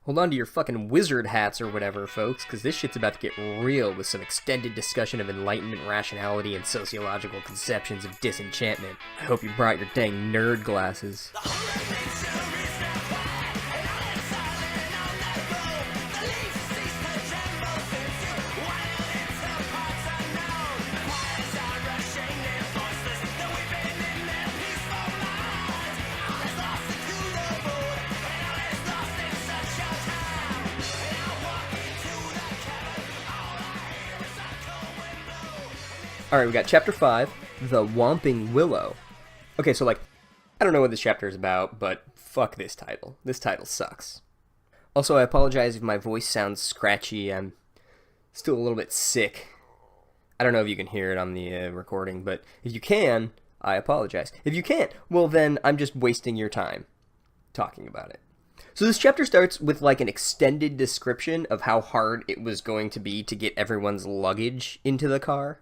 Hold on to your fucking wizard hats or whatever, folks, because this shit's about to get real with some extended discussion of Enlightenment rationality and sociological conceptions of disenchantment. I hope you brought your dang nerd glasses. Alright, we got Chapter 5, The Whomping Willow. Okay, so, I don't know what this chapter is about, but fuck this title. This title sucks. Also, I apologize if my voice sounds scratchy. I'm still a little bit sick. I don't know if you can hear it on the recording, but if you can, I apologize. If you can't, well then, I'm just wasting your time talking about it. So this chapter starts with, an extended description of how hard it was going to be to get everyone's luggage into the car.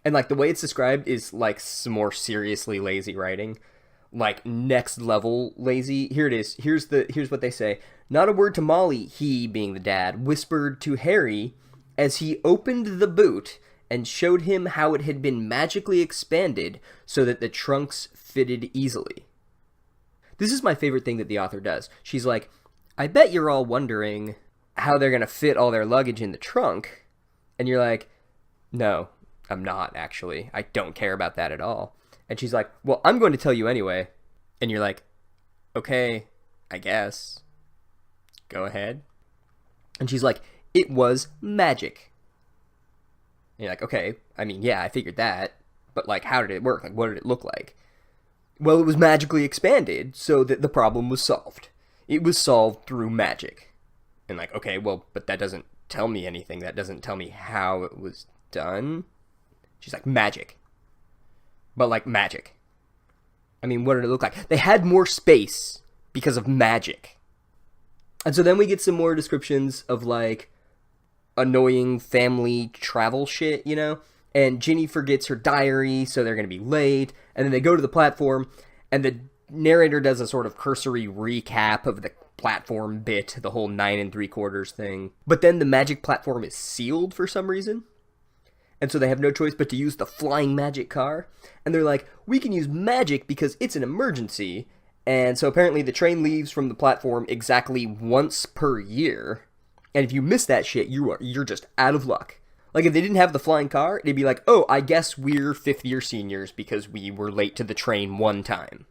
And, the way it's described is, some more seriously lazy writing. Next level lazy. Here it is. Here's what they say. Not a word to Molly, he, being the dad, whispered to Harry as he opened the boot and showed him how it had been magically expanded so that the trunks fitted easily. This is my favorite thing that the author does. She's like, I bet you're all wondering how they're going to fit all their luggage in the trunk. And you're like, no. I'm not, actually. I don't care about that at all. And she's like, well, I'm going to tell you anyway. And you're like, okay, I guess. Go ahead. And she's like, it was magic. And you're like, okay, I mean, yeah, I figured that. But, how did it work? What did it look like? Well, it was magically expanded so that the problem was solved. It was solved through magic. And okay, well, but that doesn't tell me anything. That doesn't tell me how it was done. She's like, magic. But magic. I mean, what did it look like? They had more space because of magic. And so then we get some more descriptions of annoying family travel shit, And Ginny forgets her diary, so they're going to be late. And then they go to the platform, and the narrator does a sort of cursory recap of the platform bit, the whole 9 3/4 thing. But then the magic platform is sealed for some reason. And so they have no choice but to use the flying magic car. And they're like, we can use magic because it's an emergency. And so apparently the train leaves from the platform exactly once per year. And if you miss that shit, you're just out of luck. If they didn't have the flying car, it'd be like, oh, I guess we're 5th year seniors because we were late to the train one time.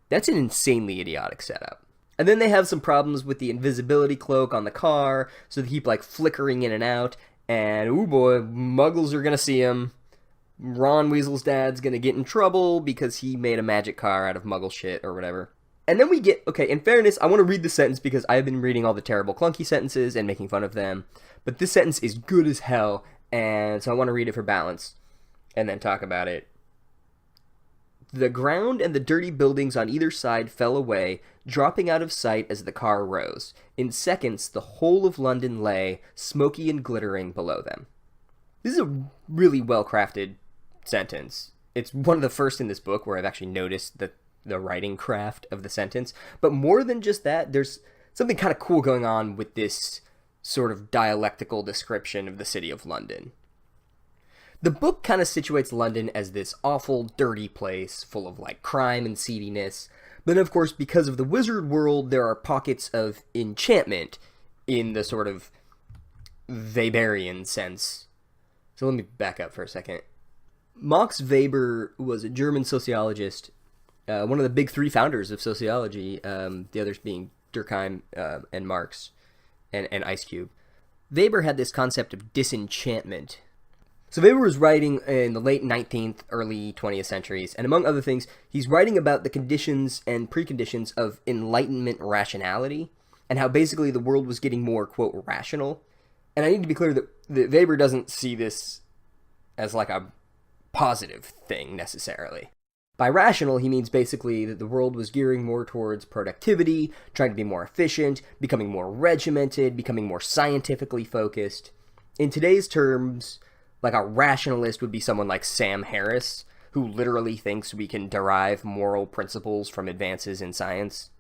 That's an insanely idiotic setup. And then they have some problems with the invisibility cloak on the car. So they keep flickering in and out. And, ooh boy, muggles are gonna see him. Ron Weasel's dad's gonna get in trouble because he made a magic car out of muggle shit or whatever. And then we get, okay, in fairness, I want to read the sentence because I've been reading all the terrible clunky sentences and making fun of them. But this sentence is good as hell, and so I want to read it for balance and then talk about it. The ground and the dirty buildings on either side fell away, dropping out of sight as the car rose. In seconds, the whole of London lay, smoky and glittering, below them. This is a really well-crafted sentence. It's one of the first in this book where I've actually noticed the writing craft of the sentence. But more than just that, there's something kind of cool going on with this sort of dialectical description of the city of London. The book kind of situates London as this awful, dirty place full of, crime and seediness. But, of course, because of the wizard world, there are pockets of enchantment in the sort of Weberian sense. So let me back up for a second. Max Weber was a German sociologist, one of the big 3 founders of sociology, the others being Durkheim and Marx and Ice Cube. Weber had this concept of disenchantment. So Weber was writing in the late 19th, early 20th centuries, and among other things, he's writing about the conditions and preconditions of Enlightenment rationality, and how basically the world was getting more, quote, rational. And I need to be clear that Weber doesn't see this as a positive thing, necessarily. By rational, he means basically that the world was gearing more towards productivity, trying to be more efficient, becoming more regimented, becoming more scientifically focused. In today's terms, a rationalist would be someone like Sam Harris, who literally thinks we can derive moral principles from advances in science.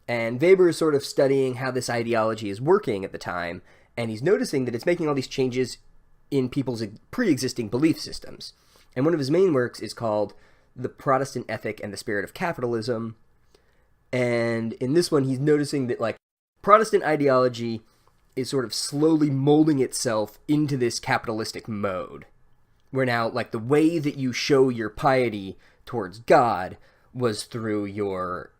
And Weber is sort of studying how this ideology is working at the time, and he's noticing that it's making all these changes in people's pre-existing belief systems. And one of his main works is called The Protestant Ethic and the Spirit of Capitalism. And in this one, he's noticing that, like, Protestant ideology is sort of slowly molding itself into this capitalistic mode, where now, like, the way that you show your piety towards God was through your,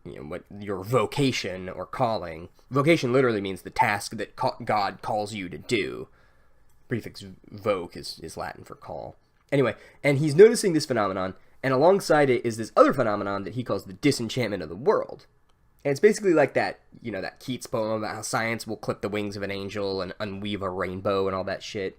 your vocation or calling. Vocation literally means the task that God calls you to do. Prefix voc is Latin for call. Anyway, and he's noticing this phenomenon, and alongside it is this other phenomenon that he calls the disenchantment of the world. And it's basically like that, that Keats poem about how science will clip the wings of an angel and unweave a rainbow and all that shit.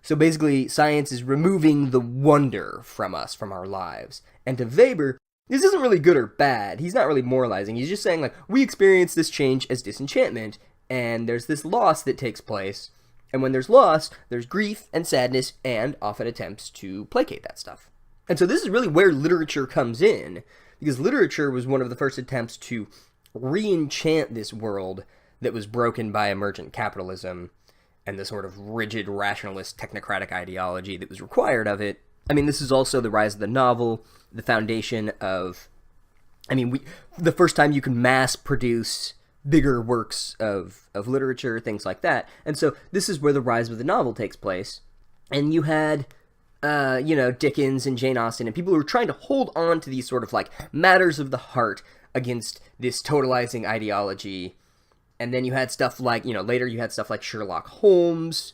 So basically, science is removing the wonder from us, from our lives. And to Weber, this isn't really good or bad. He's not really moralizing. He's just saying, like, we experience this change as disenchantment, and there's this loss that takes place. And when there's loss, there's grief and sadness and often attempts to placate that stuff. And so this is really where literature comes in, because literature was one of the first attempts to re-enchant this world that was broken by emergent capitalism and the sort of rigid, rationalist, technocratic ideology that was required of it. I mean, this is also the rise of the novel, the foundation of... the first time you can mass produce bigger works of literature, things like that. And so this is where the rise of the novel takes place. And you had, Dickens and Jane Austen and people who were trying to hold on to these sort of, like, matters of the heart against this totalizing ideology. And then you had stuff like, later you had stuff like Sherlock Holmes,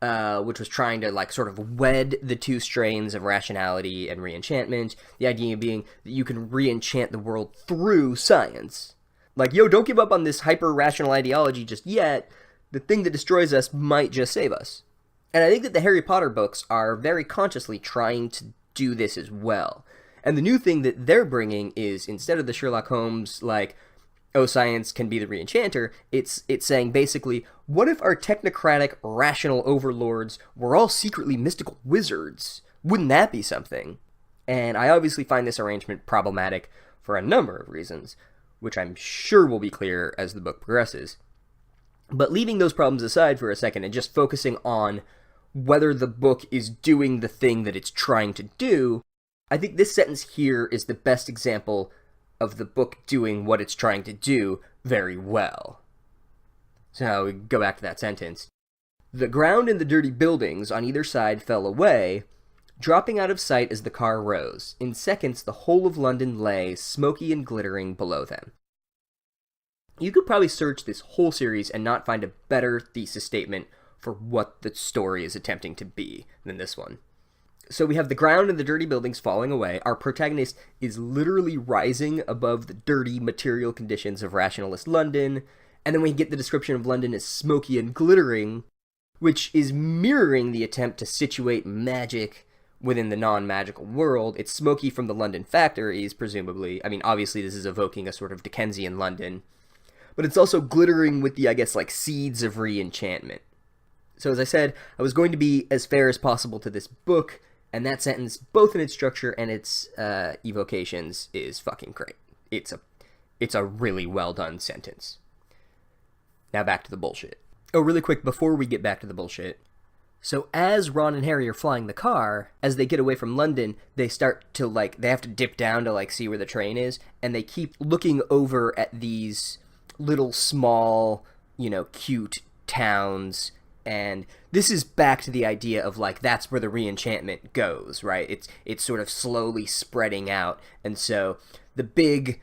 which was trying to, like, sort of wed the two strains of rationality and re-enchantment. The idea being that you can re-enchant the world through science. Like, don't give up on this hyper-rational ideology just yet. The thing that destroys us might just save us. And I think that the Harry Potter books are very consciously trying to do this as well. And the new thing that they're bringing is, instead of the Sherlock Holmes, like, oh, science can be the re-enchanter, it's saying, basically, what if our technocratic, rational overlords were all secretly mystical wizards? Wouldn't that be something? And I obviously find this arrangement problematic for a number of reasons, which I'm sure will be clear as the book progresses. But leaving those problems aside for a second and just focusing on whether the book is doing the thing that it's trying to do, I think this sentence here is the best example of the book doing what it's trying to do very well. So now we go back to that sentence. The ground and the dirty buildings on either side fell away, dropping out of sight as the car rose. In seconds, the whole of London lay, smoky and glittering, below them. You could probably search this whole series and not find a better thesis statement for what the story is attempting to be than this one. So we have the ground and the dirty buildings falling away. Our protagonist is literally rising above the dirty material conditions of rationalist London, and then we get the description of London as smoky and glittering, which is mirroring the attempt to situate magic within the non-magical world. It's smoky from the London factories, presumably. Obviously this is evoking a sort of Dickensian London, but it's also glittering with the, seeds of re-enchantment. So as I said, I was going to be as fair as possible to this book, and that sentence, both in its structure and its evocations, is fucking great. It's a really well done sentence. Now back to the bullshit. Oh, really quick, before we get back to the bullshit. So as Ron and Harry are flying the car, as they get away from London, they start to, they have to dip down to, see where the train is, and they keep looking over at these little small, cute towns. And this is back to the idea of, that's where the re-enchantment goes, right? It's sort of slowly spreading out. And so the big,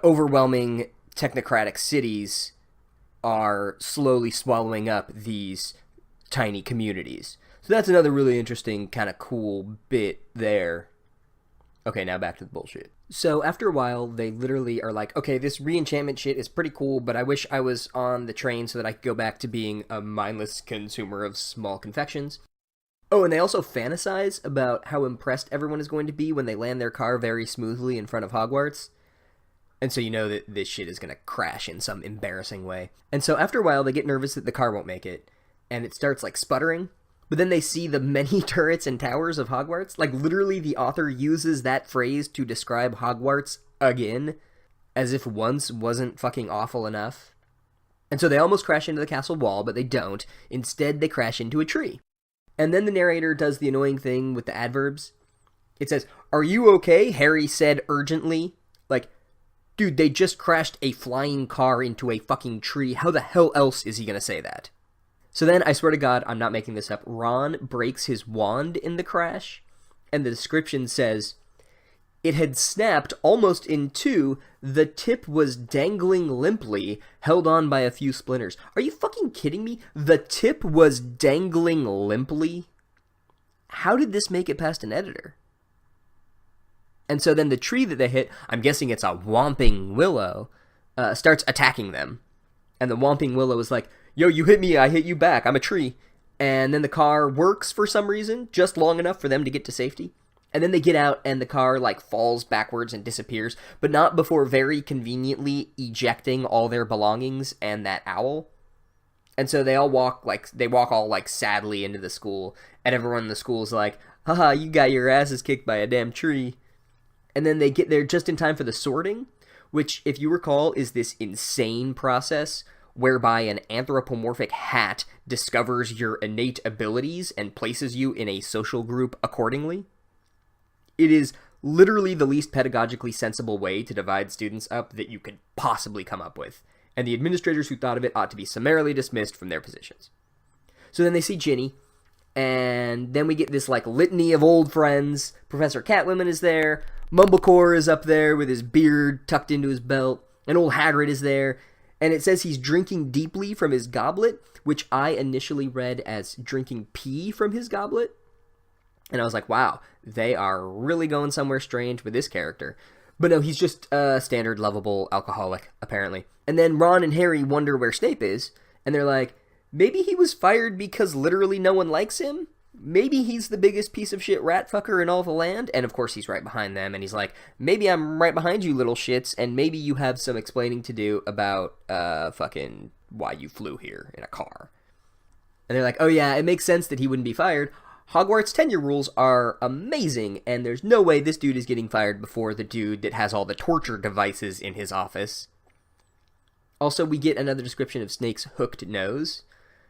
overwhelming technocratic cities are slowly swallowing up these tiny communities. So that's another really interesting, kind of cool bit there. Okay, now back to the bullshit. So after a while, they literally are like, okay, this re-enchantment shit is pretty cool, but I wish I was on the train so that I could go back to being a mindless consumer of small confections. Oh, and they also fantasize about how impressed everyone is going to be when they land their car very smoothly in front of Hogwarts. And so you know that this shit is going to crash in some embarrassing way. And so after a while, they get nervous that the car won't make it, and it starts, sputtering. But then they see the many turrets and towers of Hogwarts. Literally, the author uses that phrase to describe Hogwarts again. as if once wasn't fucking awful enough. And so they almost crash into the castle wall, but they don't. Instead, they crash into a tree. And then the narrator does the annoying thing with the adverbs. It says, "Are you okay?" Harry said urgently. Like, dude, they just crashed a flying car into a fucking tree. How the hell else is he gonna say that? So then, I swear to God, I'm not making this up, Ron breaks his wand in the crash, and the description says, "It had snapped almost in two. The tip was dangling limply, held on by a few splinters." Are you fucking kidding me? The tip was dangling limply? How did this make it past an editor? And so then the tree that they hit, I'm guessing it's a whomping willow, starts attacking them. And the whomping willow is like, "Yo, you hit me, I hit you back, I'm a tree." And then the car works for some reason, just long enough for them to get to safety. And then they get out and the car like falls backwards and disappears, but not before very conveniently ejecting all their belongings and that owl. And so they all walk all sadly into the school, and everyone in the school is like, "Haha, you got your asses kicked by a damn tree." And then they get there just in time for the sorting, which, if you recall, is this insane process whereby an anthropomorphic hat discovers your innate abilities and places you in a social group accordingly. It is literally the least pedagogically sensible way to divide students up that you could possibly come up with, and the administrators who thought of it ought to be summarily dismissed from their positions. So then they see Ginny, and then we get this like litany of old friends. Professor Catwoman is there, Mumblecore is up there with his beard tucked into his belt, and old Hagrid is there, and it says he's drinking deeply from his goblet, which I initially read as drinking pee from his goblet. And I was like, wow, they are really going somewhere strange with this character. But no, he's just a standard lovable alcoholic, apparently. And then Ron and Harry wonder where Snape is, and they're like, maybe he was fired because literally no one likes him? Maybe he's the biggest piece of shit rat fucker in all the land? And of course he's right behind them, and he's like, maybe I'm right behind you little shits, and maybe you have some explaining to do about, fucking why you flew here in a car. And they're like, oh yeah, it makes sense that he wouldn't be fired. Hogwarts tenure rules are amazing, and there's no way this dude is getting fired before the dude that has all the torture devices in his office. Also, we get another description of Snape's hooked nose,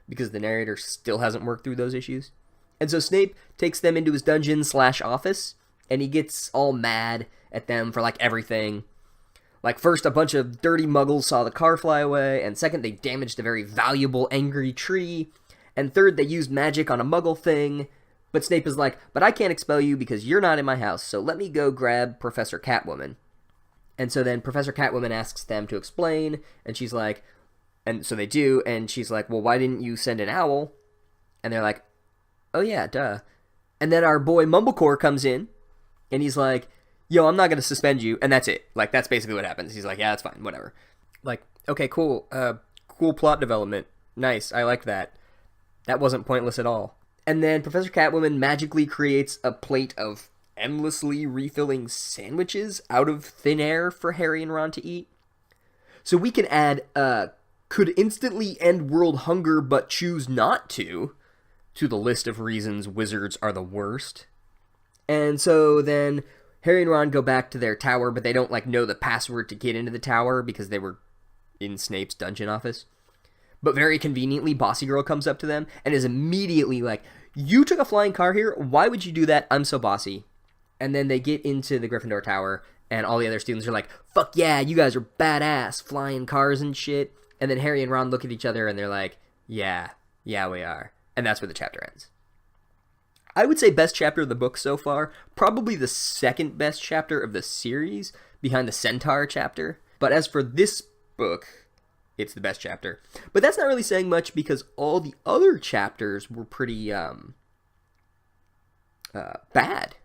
because the narrator still hasn't worked through those issues. And so Snape takes them into his dungeon/office, and he gets all mad at them for, like, everything. Like, first, a bunch of dirty muggles saw the car fly away, and second, they damaged a very valuable angry tree, and third, they used magic on a muggle thing. But Snape is like, but I can't expel you because you're not in my house, so let me go grab Professor Catwoman. And so then Professor Catwoman asks them to explain, and she's like, and so they do, and she's like, well, why didn't you send an owl? And they're like, oh yeah, duh. And then our boy Mumblecore comes in, and he's like, yo, I'm not gonna suspend you, and that's it. Like, that's basically what happens. He's like, yeah, that's fine, whatever. Like, okay, cool, cool plot development. Nice, I like that. That wasn't pointless at all. And then Professor Catwoman magically creates a plate of endlessly refilling sandwiches out of thin air for Harry and Ron to eat. So we can add, could instantly end world hunger but choose not to the list of reasons wizards are the worst. And so then Harry and Ron go back to their tower, but they don't, like, know the password to get into the tower because they were in Snape's dungeon office. But very conveniently, Bossy Girl comes up to them and is immediately like, you took a flying car here? Why would you do that? I'm so bossy. And then they get into the Gryffindor Tower, and all the other students are like, fuck yeah, you guys are badass, flying cars and shit. And then Harry and Ron look at each other, and they're like, yeah, we are. And that's where the chapter ends. I would say best chapter of the book so far, probably the second best chapter of the series, behind the Centaur chapter. But as for this book, it's the best chapter. But that's not really saying much because all the other chapters were pretty bad.